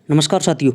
नमस्कार साथियों,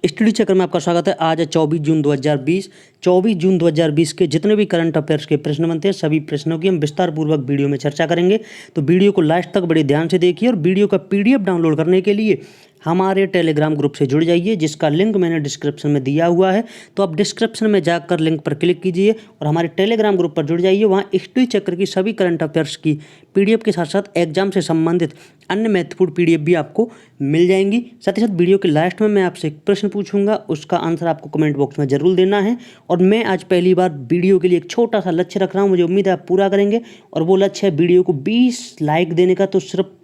स्टडी चक्र में आपका स्वागत है। आज है 24 जून 2020। 24 जून 2020 के जितने भी करंट अफेयर्स के प्रश्न बनते हैं सभी प्रश्नों की हम विस्तार पूर्वक वीडियो में चर्चा करेंगे। तो वीडियो को लास्ट तक बड़े ध्यान से देखिए और वीडियो का पीडीएफ डाउनलोड करने के लिए हमारे टेलीग्राम ग्रुप से जुड़ जाइए, जिसका लिंक मैंने डिस्क्रिप्शन में दिया हुआ है। तो आप डिस्क्रिप्शन में जाकर लिंक पर क्लिक कीजिए और हमारे टेलीग्राम ग्रुप पर जुड़ जाइए। वहाँ स्टडी चक्र की सभी करंट अफेयर्स की पीडीएफ के साथ साथ एग्जाम से संबंधित अन्य महत्वपूर्ण पीडीएफ भी आपको मिल जाएंगी। साथ ही साथ वीडियो के लास्ट में मैं आपसे एक प्रश्न पूछूंगा, उसका आंसर आपको कमेंट बॉक्स में जरूर देना है। और मैं आज पहली बार वीडियो के लिए एक छोटा सा लक्ष्य रख रहा हूँ, मुझे उम्मीद है आप पूरा करेंगे। और वो लक्ष्य है वीडियो को 20 लाइक देने का। तो सिर्फ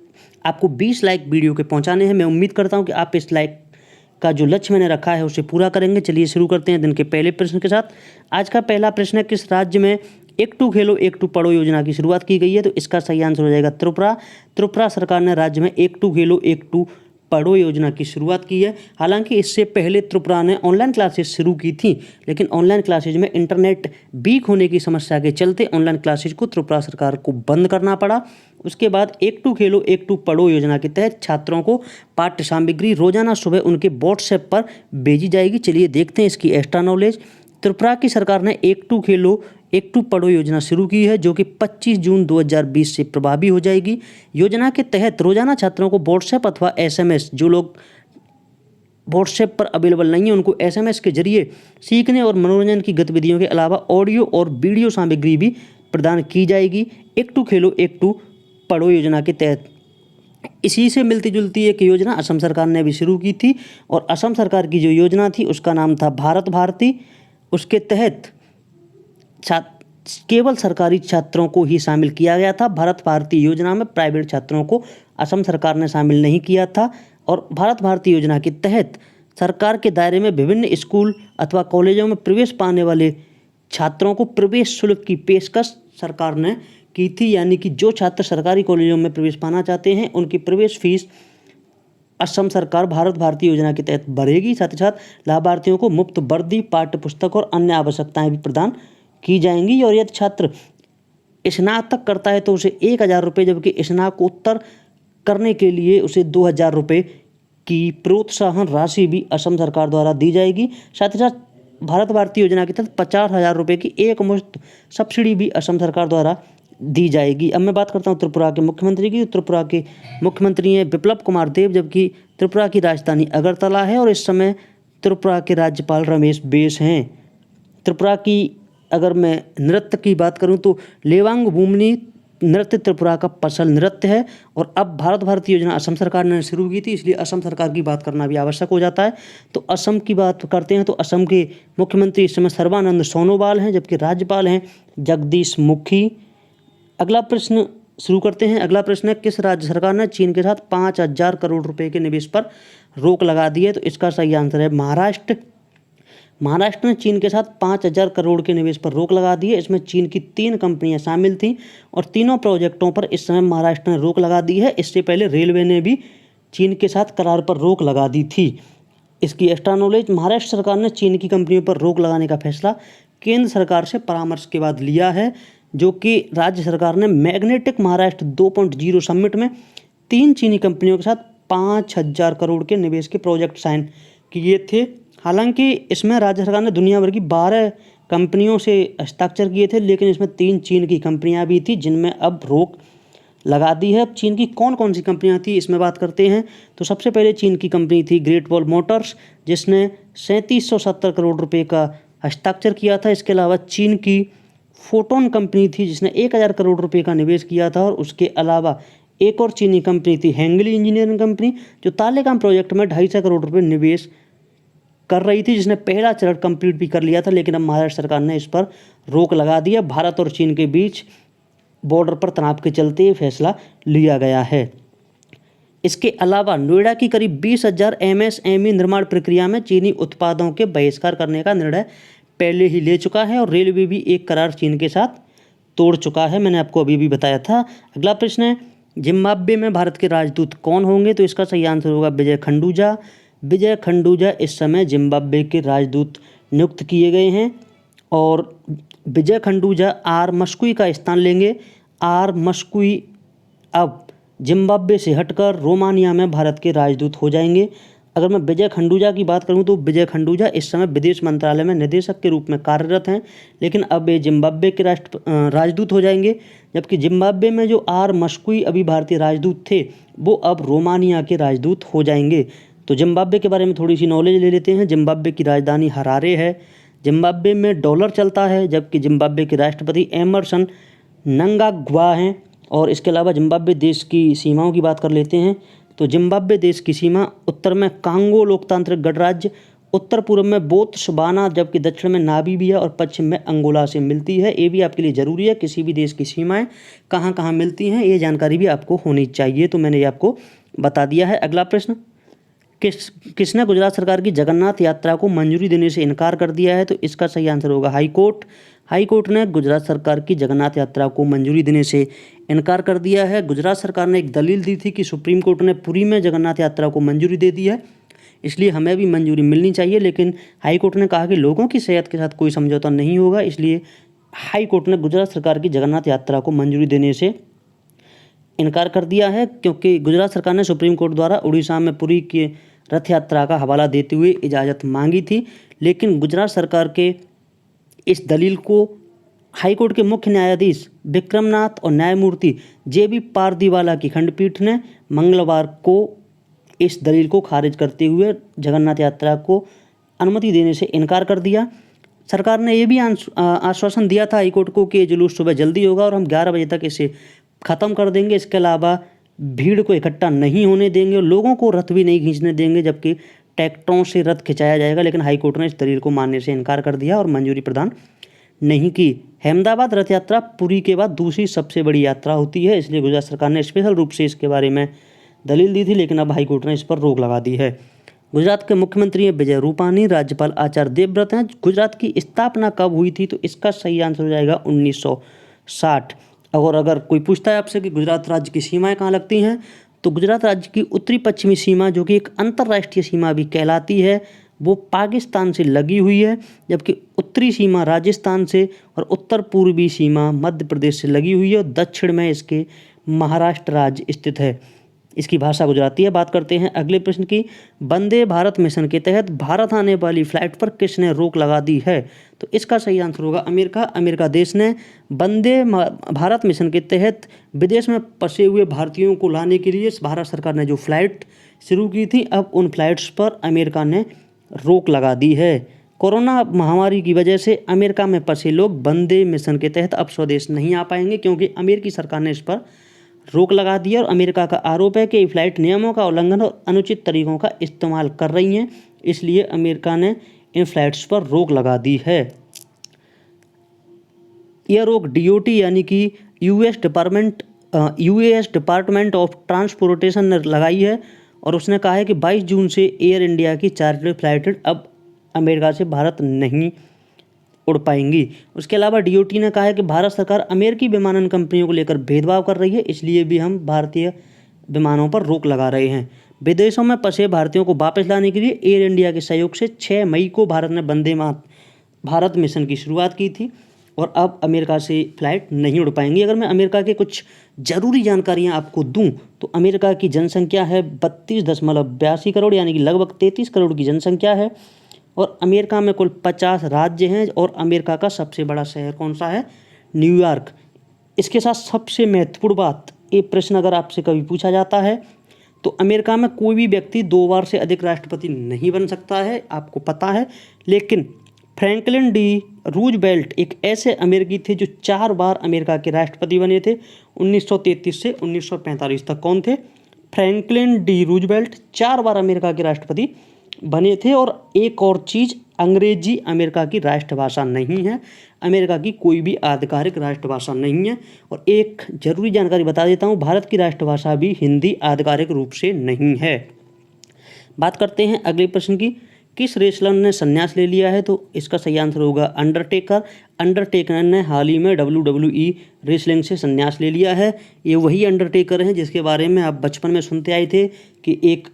आपको 20 लाइक वीडियो के पहुंचाने हैं। मैं उम्मीद करता हूं कि आप इस लाइक का जो लक्ष्य मैंने रखा है उसे पूरा करेंगे। चलिए शुरू करते हैं दिन के पहले प्रश्न के साथ। आज का पहला प्रश्न है, किस राज्य में एक टू खेलो एक टू पढ़ो योजना की शुरुआत की गई है? तो इसका सही आंसर हो जाएगा त्रिपुरा। त्रिपुरा सरकार ने राज्य में एक टू खेलो एक टू पढ़ो योजना की शुरुआत की है। हालांकि इससे पहले त्रिपुरा ने ऑनलाइन क्लासेस शुरू की थी, लेकिन ऑनलाइन क्लासेज में इंटरनेट वीक होने की समस्या के चलते ऑनलाइन क्लासेज को त्रिपुरा सरकार को बंद करना पड़ा। उसके बाद एक टू खेलो एक टू पढ़ो योजना के तहत छात्रों को पाठ्य सामग्री रोजाना सुबह उनके व्हाट्सएप पर भेजी जाएगी। चलिए देखते हैं इसकी एक्स्ट्रा नॉलेज। त्रिपुरा की सरकार ने एक टू खेलो एक टू पढ़ो योजना शुरू की है, जो कि 25 जून 2020 से प्रभावी हो जाएगी। योजना के तहत रोजाना छात्रों को व्हाट्सएप अथवा एसएमएस, जो लोग व्हाट्सएप पर अवेलेबल नहीं है उनको एसएमएस के जरिए सीखने और मनोरंजन की गतिविधियों के अलावा ऑडियो और वीडियो सामग्री भी प्रदान की जाएगी। एक टू खेलो एक टू पढ़ो योजना के तहत इसी से मिलती जुलती एक योजना असम सरकार ने भी शुरू की थी, और असम सरकार की जो योजना थी उसका नाम था भारत भारती। उसके तहत केवल सरकारी छात्रों को ही शामिल किया गया था। भारत भारती योजना में प्राइवेट छात्रों को असम सरकार ने शामिल नहीं किया था। और भारत भारती योजना के तहत सरकार के दायरे में विभिन्न स्कूल अथवा कॉलेजों में प्रवेश पाने वाले छात्रों को प्रवेश शुल्क की पेशकश सरकार ने की थी। यानी कि जो छात्र सरकारी कॉलेजों में प्रवेश पाना चाहते हैं उनकी प्रवेश फीस असम सरकार भारत भारती योजना के तहत भरेगी। साथ ही साथ लाभार्थियों को मुफ्त वर्दी, पाठ्य पुस्तक और अन्य आवश्यकताएं भी प्रदान की जाएंगी। और यदि छात्र स्नातक करता है तो उसे 1000 रुपये, जबकि स्नातकोत्तर करने के लिए उसे 2000 रुपये की प्रोत्साहन राशि भी असम सरकार द्वारा दी जाएगी। साथ ही साथ भारत भारती योजना के तहत 50,000 रुपये की एक मुश्त सब्सिडी भी असम सरकार द्वारा दी जाएगी। अब मैं बात करता हूँ त्रिपुरा के मुख्यमंत्री की। त्रिपुरा के मुख्यमंत्री हैं बिप्लब कुमार देव, जबकि त्रिपुरा की राजधानी अगरतला है। और इस समय त्रिपुरा के राज्यपाल रमेश बैस हैं। त्रिपुरा की अगर मैं नृत्य की बात करूं तो लेवांग भूमनी नृत्य त्रिपुरा का पसल नृत्य है। और अब भारत भारती योजना असम सरकार ने शुरू की थी, इसलिए असम सरकार की बात करना भी आवश्यक हो जाता है। तो असम की बात करते हैं तो असम के मुख्यमंत्री इस समय सर्बानंद सोनोवाल हैं, जबकि राज्यपाल हैं जगदीश मुखी। अगला प्रश्न शुरू करते हैं। अगला प्रश्न है, किस राज्य सरकार ने चीन के साथ 5000 करोड़ रुपए के निवेश पर रोक लगा दी है? तो इसका सही आंसर है महाराष्ट्र। महाराष्ट्र ने चीन के साथ 5000 करोड़ के निवेश पर रोक लगा दी है। इसमें चीन की 3 कंपनियां शामिल थीं और तीनों प्रोजेक्टों पर इस समय महाराष्ट्र ने रोक लगा दी है। इससे पहले रेलवे ने भी चीन के साथ करार पर रोक लगा दी थी। इसकी एक्स्ट्रा नॉलेज, महाराष्ट्र सरकार ने चीन की कंपनियों पर रोक लगाने का फैसला केंद्र सरकार से परामर्श के बाद लिया है, जो कि राज्य सरकार ने मैग्नेटिक महाराष्ट्र 2.0 समिट में 3 चीनी कंपनियों के साथ 5000 करोड़ के निवेश के प्रोजेक्ट साइन किए थे। हालांकि इसमें राज्य सरकार ने दुनिया भर की 12 कंपनियों से हस्ताक्षर किए थे, लेकिन इसमें 3 चीन की कंपनियां भी थी जिनमें अब रोक लगा दी है। अब चीन की कौन कौन सी कंपनियां थी इसमें बात करते हैं। तो सबसे पहले चीन की कंपनी थी ग्रेट वॉल मोटर्स, जिसने 3770 करोड़ रुपये का हस्ताक्षर किया था। इसके अलावा चीन की फोटोन कंपनी थी, जिसने 1000 करोड़ रुपये का निवेश किया था। और उसके अलावा एक और चीनी कंपनी थी हेंगली इंजीनियरिंग कंपनी, जो तालेगाम प्रोजेक्ट में 250 करोड़ रुपये निवेश कर रही थी, जिसने पहला चरण कंप्लीट भी कर लिया था। लेकिन अब महाराष्ट्र सरकार ने इस पर रोक लगा दिया। भारत और चीन के बीच बॉर्डर पर तनाव के चलते ये फैसला लिया गया है। इसके अलावा नोएडा की करीब 20,000 एमएसएमई निर्माण प्रक्रिया में चीनी उत्पादों के बहिष्कार करने का निर्णय पहले ही ले चुका है। और रेलवे भी एक करार चीन के साथ तोड़ चुका है, मैंने आपको अभी भी बताया था। अगला प्रश्न है, जिम्बाब्वे में भारत के राजदूत कौन होंगे? तो इसका सही आंसर होगा विजय खंडूजा। विजय खंडूजा इस समय जिम्बाब्वे के राजदूत नियुक्त किए गए हैं। और विजय खंडूजा आर मस्कुई का स्थान लेंगे। आर मस्कुई अब जिम्बाब्वे से हटकर रोमानिया में भारत के राजदूत हो जाएंगे। अगर मैं विजय खंडूजा की बात करूं तो विजय खंडूजा इस समय विदेश मंत्रालय में निदेशक के रूप में कार्यरत हैं, लेकिन अब ये जिम्बाब्वे के राजदूत हो जाएंगे। जबकि जिम्बाब्वे में जो आर मस्कुई अभी भारतीय राजदूत थे, वो अब रोमानिया के राजदूत हो जाएंगे। तो जिम्बाब्वे के बारे में थोड़ी सी नॉलेज ले लेते हैं। जिम्बाब्वे की राजधानी हरारे है। जिम्बाब्वे में डॉलर चलता है, जबकि जिम्बाब्वे के राष्ट्रपति एमरसन नंगाग्वा हैं। और इसके अलावा जिम्बाब्वे देश की सीमाओं की बात कर लेते हैं। तो जिम्बाब्वे देश की सीमा उत्तर में कांगो लोकतांत्रिक गणराज्य, उत्तर पूर्व में बोत्सवाना, जबकि दक्षिण में नामीबिया और पश्चिम में अंगोला से मिलती है। ये भी आपके लिए ज़रूरी है, किसी भी देश की सीमाएं कहाँ कहाँ मिलती हैं ये जानकारी भी आपको होनी चाहिए। तो मैंने ये आपको बता दिया है। अगला प्रश्न, किसने गुजरात सरकार की जगन्नाथ यात्रा को मंजूरी देने से इनकार कर दिया है? तो इसका सही आंसर होगा हाईकोर्ट। हाईकोर्ट ने गुजरात सरकार की जगन्नाथ यात्रा को मंजूरी देने से इनकार कर दिया है। गुजरात सरकार ने एक दलील दी थी कि सुप्रीम कोर्ट ने पुरी में जगन्नाथ यात्रा को मंजूरी दे दी है, इसलिए हमें भी मंजूरी मिलनी चाहिए। लेकिन हाईकोर्ट ने कहा कि लोगों की सेहत के साथ कोई समझौता नहीं होगा, इसलिए हाईकोर्ट ने गुजरात सरकार की जगन्नाथ यात्रा को मंजूरी देने से इनकार कर दिया है, क्योंकि गुजरात सरकार ने सुप्रीम कोर्ट द्वारा उड़ीसा में पुरी के रथ यात्रा का हवाला देते हुए इजाज़त मांगी थी। लेकिन गुजरात सरकार के इस दलील को हाईकोर्ट के मुख्य न्यायाधीश विक्रमनाथ और न्यायमूर्ति जे.बी. पारदीवाला की खंडपीठ ने मंगलवार को इस दलील को खारिज करते हुए जगन्नाथ यात्रा को अनुमति देने से इनकार कर दिया। सरकार ने यह भी आश्वासन दिया था हाईकोर्ट को कि ये जुलूस सुबह जल्दी होगा और हम 11 बजे तक इसे ख़त्म कर देंगे। इसके अलावा भीड़ को इकट्ठा नहीं होने देंगे और लोगों को रथ भी नहीं खींचने देंगे, जबकि ट्रैक्टरों से रथ खिंचाया जाएगा। लेकिन हाईकोर्ट ने इस दलील को मानने से इनकार कर दिया और मंजूरी प्रदान नहीं की। अहमदाबाद रथ यात्रा पुरी के बाद दूसरी सबसे बड़ी यात्रा होती है, इसलिए गुजरात सरकार ने स्पेशल रूप से इसके बारे में दलील दी थी, लेकिन अब हाईकोर्ट ने इस पर रोक लगा दी है। गुजरात के मुख्यमंत्री हैं विजय रूपानी, राज्यपाल आचार्य देवव्रत हैं। गुजरात की स्थापना कब हुई थी? तो इसका सही आंसर हो जाएगा 1960। और अगर कोई पूछता है आपसे कि गुजरात राज्य की सीमाएं कहाँ लगती हैं, तो गुजरात राज्य की उत्तरी पश्चिमी सीमा, जो कि एक अंतर्राष्ट्रीय सीमा भी कहलाती है, वो पाकिस्तान से लगी हुई है, जबकि उत्तरी सीमा राजस्थान से और उत्तर पूर्वी सीमा मध्य प्रदेश से लगी हुई है और दक्षिण में इसके महाराष्ट्र राज्य स्थित है। इसकी भाषा गुजराती है। बात करते हैं अगले प्रश्न की। वंदे भारत मिशन के तहत भारत आने वाली फ्लाइट पर किसने रोक लगा दी है? तो इसका सही आंसर होगा अमेरिका। अमेरिका देश ने वंदे भारत मिशन के तहत विदेश में फंसे हुए भारतीयों को लाने के लिए भारत सरकार ने जो फ्लाइट शुरू की थी, अब उन फ्लाइट्स पर अमेरिका ने रोक लगा दी है। कोरोना महामारी की वजह से अमेरिका में फंसे लोग वंदे मिशन के तहत अब स्वदेश नहीं आ पाएंगे, क्योंकि अमेरिकी सरकार ने इस पर रोक लगा दी है। और अमेरिका का आरोप है कि ये फ्लाइट नियमों का उल्लंघन और अनुचित तरीकों का इस्तेमाल कर रही हैं, इसलिए अमेरिका ने इन फ्लाइट्स पर रोक लगा दी है। यह रोक डीओटी यानी कि यूएस डिपार्टमेंट ऑफ ट्रांसपोर्टेशन ने लगाई है, और उसने कहा है कि 22 जून से एयर इंडिया की चार्टर्ड फ्लाइट अब अमेरिका से भारत नहीं उड़ पाएंगी। उसके अलावा डीओटी ने कहा है कि भारत सरकार अमेरिकी विमानन कंपनियों को लेकर भेदभाव कर रही है, इसलिए भी हम भारतीय विमानों पर रोक लगा रहे हैं। विदेशों में फंसे भारतीयों को वापस लाने के लिए एयर इंडिया के सहयोग से 6 मई को भारत ने वंदे भारत मिशन की शुरुआत की थी, और अब अमेरिका से फ्लाइट नहीं उड़ पाएंगी। अगर मैं अमेरिका के कुछ ज़रूरी जानकारियां आपको दूं, तो अमेरिका की जनसंख्या है 32.82 करोड़, यानी कि लगभग 33 करोड़ की जनसंख्या है। और अमेरिका में कुल 50 राज्य हैं, और अमेरिका का सबसे बड़ा शहर कौन सा है? न्यूयॉर्क। इसके साथ सबसे महत्वपूर्ण बात, ये प्रश्न अगर आपसे कभी पूछा जाता है, तो अमेरिका में कोई भी व्यक्ति 2 बार से अधिक राष्ट्रपति नहीं बन सकता है, आपको पता है। लेकिन फ्रैंकलिन डी रूजवेल्ट एक ऐसे अमेरिकी थे जो 4 बार अमेरिका के राष्ट्रपति बने थे, 1933 से 1945 तक। कौन थे? फ्रैंकलिन डी रूजवेल्ट 4 बार अमेरिका के राष्ट्रपति बने थे। और एक और चीज़, अंग्रेजी अमेरिका की राष्ट्रभाषा नहीं है, अमेरिका की कोई भी आधिकारिक राष्ट्रभाषा नहीं है। और एक जरूरी जानकारी बता देता हूँ, भारत की राष्ट्रभाषा भी हिंदी आधिकारिक रूप से नहीं है। बात करते हैं अगले प्रश्न की। किस रेसलर ने संन्यास ले लिया है? तो इसका सही आंसर होगा अंडरटेकर। अंडरटेकर ने हाल ही में WWE रेसलिंग से संन्यास ले लिया है। ये वही अंडरटेकर हैं जिसके बारे में आप बचपन में सुनते आए थे कि एक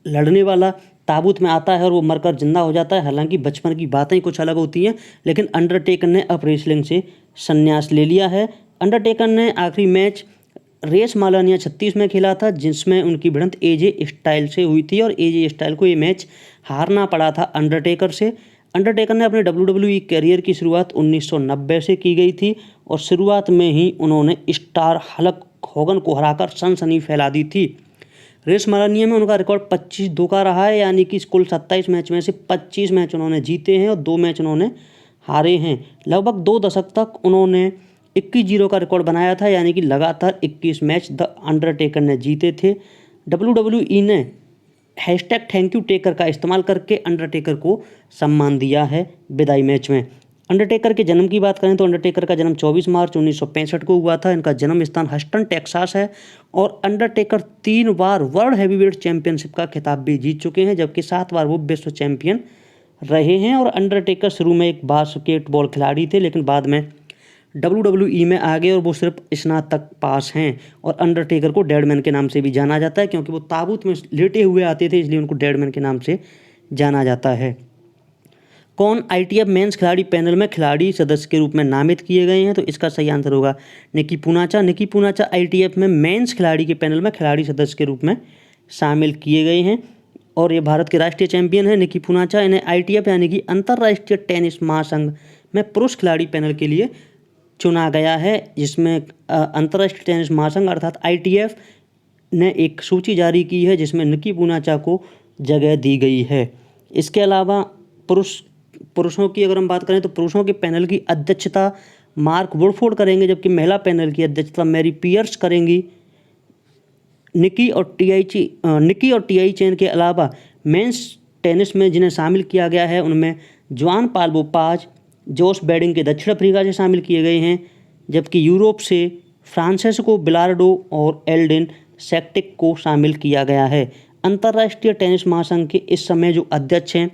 लड़ने वाला ताबूत में आता है और वो मरकर जिंदा हो जाता है। हालांकि बचपन की बातें कुछ अलग होती हैं, लेकिन अंडरटेकर ने अब रेसलिंग से संन्यास ले लिया है। अंडरटेकर ने आखिरी मैच रेस मालानिया 36 में खेला था, जिसमें उनकी भिड़ंत एजे स्टाइल से हुई थी और एजे स्टाइल को ये मैच हारना पड़ा था अंडरटेकर से। अंडरटेकर ने अपने WWE करियर की शुरुआत 1990 से की गई थी और शुरुआत में ही उन्होंने स्टार हल्क होगन को हराकर सनसनी फैला दी थी। रेस मालानिया में उनका रिकॉर्ड 25-2 का रहा है, यानी कि कुल 27 मैच में से 25 मैच उन्होंने जीते हैं और 2 मैच उन्होंने हारे हैं। लगभग 2 दशक तक उन्होंने 21-0 का रिकॉर्ड बनाया था, यानी कि लगातार 21 मैच द अंडरटेकर ने जीते थे। WWE ने #थैंक यू टेकर का इस्तेमाल करके अंडरटेकर को सम्मान दिया है विदाई मैच में। अंडरटेकर के जन्म की बात करें तो अंडरटेकर का जन्म 24 मार्च 1965 को हुआ था। इनका जन्म स्थान हस्टन टेक्सास है और अंडरटेकर 3 बार वर्ल्ड हैवीवेट चैंपियनशिप का खिताब भी जीत चुके हैं, जबकि 7 बार वो विश्व चैंपियन रहे हैं। और अंडरटेकर शुरू में एक बास्केटबॉल खिलाड़ी थे, लेकिन बाद में WWE में आ गए और वो सिर्फ स्नातक पास हैं। और अंडरटेकर को डेडमैन के नाम से भी जाना जाता है, क्योंकि वो ताबूत में लेटे हुए आते थे, इसलिए उनको डेडमैन के नाम से जाना जाता है। कौन ITF मेंस खिलाड़ी पैनल में खिलाड़ी सदस्य के रूप में नामित किए गए हैं? तो इसका सही आंसर होगा निकी पूनाचा। निकी पूनाचा ITF में मेंस खिलाड़ी के पैनल में खिलाड़ी सदस्य के रूप में शामिल किए गए हैं और ये भारत के राष्ट्रीय चैंपियन है निकी पूनाचा। इन्हें ITF यानी कि अंतर्राष्ट्रीय टेनिस महासंघ में पुरुष खिलाड़ी पैनल के लिए चुना गया है, जिसमें अंतर्राष्ट्रीय टेनिस महासंघ अर्थात ITF ने एक सूची जारी की है जिसमें निकी पूनाचा को जगह दी गई है। इसके अलावा पुरुषों की अगर हम बात करें तो पुरुषों के पैनल की अध्यक्षता मार्क वुडफोर्ड करेंगे, जबकि महिला पैनल की अध्यक्षता मैरी पियर्स करेंगी। निकी और टीआई चेन के अलावा मेंस टेनिस में जिन्हें शामिल किया गया है उनमें जुआन पाल्बो पाज, जोश बेडिंग के दक्षिण अफ्रीका से शामिल किए गए हैं, जबकि यूरोप से फ्रांसेस्को बिलार्डो और एल्डेन सेक्टिक को शामिल किया गया है। अंतर्राष्ट्रीय टेनिस महासंघ के इस समय जो अध्यक्ष हैं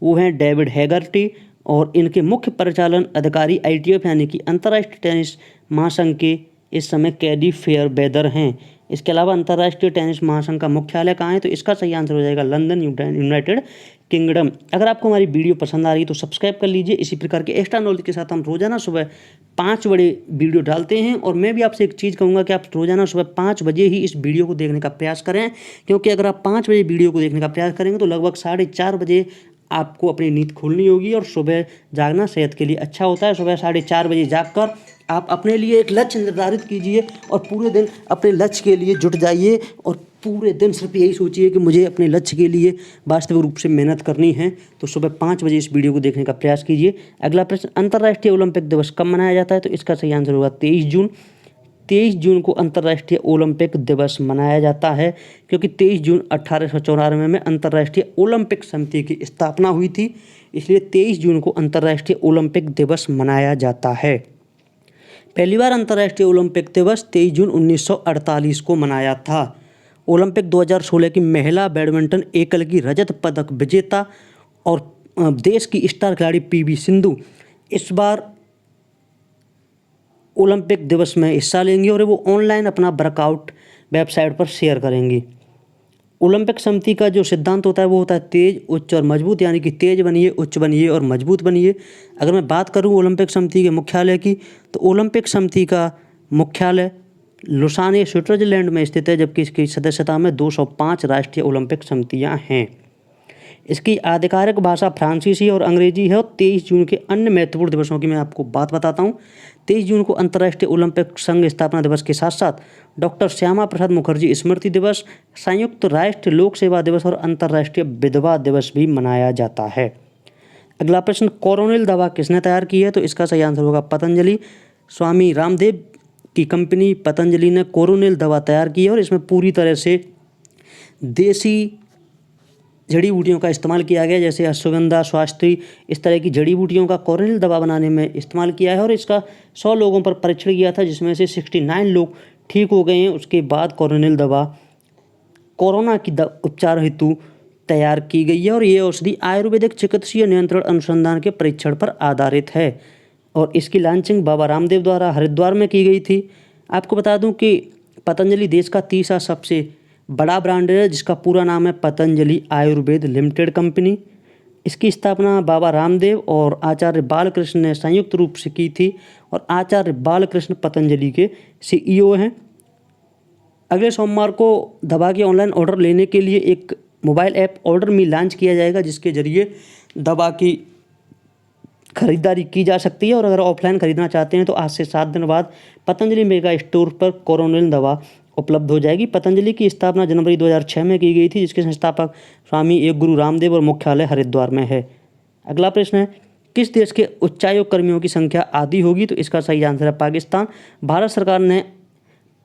वो हैं डेविड हैगर्टी और इनके मुख्य परिचालन अधिकारी ITF यानी कि अंतर्राष्ट्रीय टेनिस महासंघ के इस समय कैडी फेयरबेदर हैं। इसके अलावा अंतर्राष्ट्रीय टेनिस महासंघ का मुख्यालय कहाँ है? तो इसका सही आंसर हो जाएगा लंदन, यूनाइटेड किंगडम। अगर आपको हमारी वीडियो पसंद आ रही है तो सब्सक्राइब कर लीजिए। इसी प्रकार के एक्स्ट्रा नॉलेज के साथ हम रोजाना सुबह 5 बजे वीडियो डालते हैं और मैं भी आपसे एक चीज़ कहूँगा कि आप रोजाना सुबह 5 बजे ही इस वीडियो को देखने का प्रयास करें, क्योंकि अगर आप 5 बजे वीडियो को देखने का प्रयास करेंगे तो लगभग 4:30 बजे आपको अपनी नींद खोलनी होगी और सुबह जागना सेहत के लिए अच्छा होता है। सुबह 4:30 बजे जागकर आप अपने लिए एक लक्ष्य निर्धारित कीजिए और पूरे दिन अपने लक्ष्य के लिए जुट जाइए और पूरे दिन सिर्फ यही सोचिए कि मुझे अपने लक्ष्य के लिए वास्तविक रूप से मेहनत करनी है। तो सुबह 5 बजे इस वीडियो को देखने का प्रयास कीजिए। अगला प्रश्न, अंतर्राष्ट्रीय ओलंपिक दिवस कब मनाया जाता है? तो इसका सही आंसर होगा 23 जून। 23 जून को अंतर्राष्ट्रीय ओलंपिक दिवस मनाया जाता है, क्योंकि 23 जून 1894 में अंतर्राष्ट्रीय ओलंपिक समिति की स्थापना हुई थी, इसलिए 23 जून को अंतर्राष्ट्रीय ओलंपिक दिवस मनाया जाता है। पहली बार अंतर्राष्ट्रीय ओलंपिक दिवस 23 जून 1948 को मनाया था। ओलंपिक 2016 की महिला बैडमिंटन एकल की रजत पदक विजेता और देश की स्टार खिलाड़ी PV सिंधु इस बार ओलंपिक दिवस में हिस्सा लेंगी और वो ऑनलाइन अपना वर्कआउट वेबसाइट पर शेयर करेंगी। ओलंपिक समिति का जो सिद्धांत होता है वो होता है तेज, उच्च और मजबूत, यानी कि तेज बनिए, उच्च बनिए और मजबूत बनिए। अगर मैं बात करूं ओलंपिक समिति के मुख्यालय की, तो ओलंपिक समिति का मुख्यालय लुसाने स्विट्जरलैंड में स्थित है, जबकि इसकी सदस्यता में 205 राष्ट्रीय ओलंपिक समितियां हैं। इसकी आधिकारिक भाषा फ्रांसीसी और अंग्रेजी है। और 23 जून के अन्य महत्वपूर्ण दिवसों की मैं आपको बात बताता हूँ। 23 जून को अंतर्राष्ट्रीय ओलंपिक संघ स्थापना दिवस के साथ साथ डॉक्टर श्यामा प्रसाद मुखर्जी स्मृति दिवस, संयुक्त राष्ट्र लोक सेवा दिवस और अंतर्राष्ट्रीय विधवा दिवस भी मनाया जाता है। अगला प्रश्न, कोरोनिल दवा किसने तैयार की है? तो इसका सही आंसर होगा पतंजलि। स्वामी रामदेव की कंपनी पतंजलि ने कोरोनिल दवा तैयार की है और इसमें पूरी तरह से देसी जड़ी बूटियों का इस्तेमाल किया गया, जैसे अश्वगंधा, स्वास्थ्य, इस तरह की जड़ी बूटियों का कोरोनिल दवा बनाने में इस्तेमाल किया है। और इसका 100 लोगों पर परीक्षण किया था, जिसमें से 69 लोग ठीक हो गए हैं। उसके बाद कोरोनिल दवा कोरोना की उपचार हेतु तैयार की गई है और ये औषधि आयुर्वेदिक चिकित्सीय नियंत्रण अनुसंधान के परीक्षण पर आधारित है और इसकी लॉन्चिंग बाबा रामदेव द्वारा हरिद्वार में की गई थी। आपको बता दूं कि पतंजलि देश का तीसरा सबसे बड़ा ब्रांड है, जिसका पूरा नाम है पतंजलि आयुर्वेद लिमिटेड कंपनी। इसकी स्थापना बाबा रामदेव और आचार्य बालकृष्ण ने संयुक्त रूप से की थी और आचार्य बालकृष्ण पतंजलि के CEO हैं। अगले सोमवार को दवा के ऑनलाइन ऑर्डर लेने के लिए एक मोबाइल ऐप ऑर्डर मी लॉन्च किया जाएगा, जिसके ज़रिए दवा की खरीदारी की जा सकती है। और अगर ऑफलाइन खरीदना चाहते हैं तो आज से 7 दिन बाद पतंजलि मेगा स्टोर पर कोरोनिल दवा उपलब्ध हो जाएगी। पतंजलि की स्थापना जनवरी 2006 में की गई थी, जिसके संस्थापक स्वामी एक गुरु रामदेव और मुख्यालय हरिद्वार में है। अगला प्रश्न है, किस देश के उच्चायोग कर्मियों की संख्या आधी होगी? तो इसका सही आंसर है पाकिस्तान। भारत सरकार ने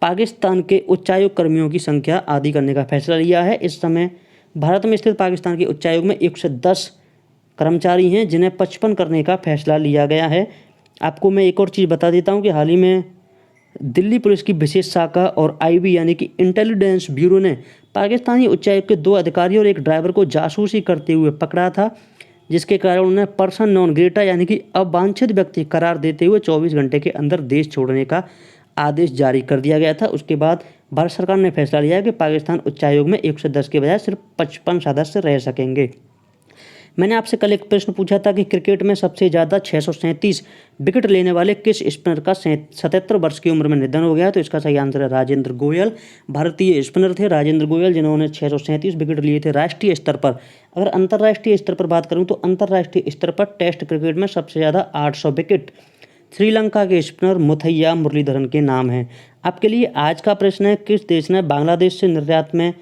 पाकिस्तान के उच्चायोग कर्मियों की संख्या आधी करने का फैसला लिया है। इस समय भारत में स्थित पाकिस्तान के उच्चायोग में 110 कर्मचारी हैं, जिन्हें 55 करने का फैसला लिया गया है। आपको मैं एक और चीज़ बता देता हूं कि हाल ही में दिल्ली पुलिस की विशेष शाखा और आईबी यानी कि इंटेलिजेंस ब्यूरो ने पाकिस्तानी उच्चायोग के 2 अधिकारियों और एक ड्राइवर को जासूसी करते हुए पकड़ा था, जिसके कारण उन्हें पर्सन नॉन ग्रेटा यानी कि अवांछित व्यक्ति करार देते हुए 24 घंटे के अंदर देश छोड़ने का आदेश जारी कर दिया गया था। उसके बाद भारत सरकार ने फैसला लिया कि पाकिस्तान उच्चायोग में 110 के बजाय सिर्फ 55 सदस्य रह सकेंगे। मैंने आपसे कल एक प्रश्न पूछा था कि क्रिकेट में सबसे ज़्यादा 637 विकेट लेने वाले किस स्पिनर का 77 वर्ष की उम्र में निधन हो गया? तो इसका सही आंसर है राजेंद्र गोयल। भारतीय स्पिनर थे राजेंद्र गोयल, जिन्होंने 637 विकेट लिए थे राष्ट्रीय स्तर पर। अगर अंतर्राष्ट्रीय स्तर पर बात करूँ तो अंतर्राष्ट्रीय स्तर पर टेस्ट क्रिकेट में सबसे ज़्यादा 800 विकेट श्रीलंका के स्पिनर मुथैया मुरलीधरन के नाम हैं। आपके लिए आज का प्रश्न है, किस देश ने बांग्लादेश से निर्यात में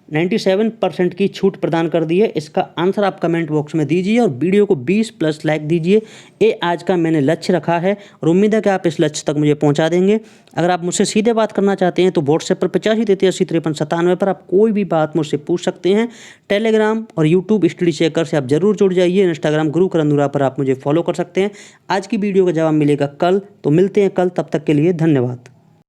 97% की छूट प्रदान कर दी है? इसका आंसर आप कमेंट बॉक्स में दीजिए और वीडियो को 20+ लाइक दीजिए। ये आज का मैंने लक्ष्य रखा है और उम्मीद है कि आप इस लक्ष्य तक मुझे पहुंचा देंगे। अगर आप मुझसे सीधे बात करना चाहते हैं तो व्हाट्सएप पर 85 83 53 97 पर आप कोई भी बात मुझसे पूछ सकते हैं। टेलीग्राम और यूट्यूब स्टडी चेकर से आप जरूर जुड़ जाइए। इंस्टाग्राम गुरु करंदूरा पर आप मुझे फॉलो कर सकते हैं। आज की वीडियो का जवाब मिलेगा कल, तो मिलते हैं कल। तब तक के लिए धन्यवाद।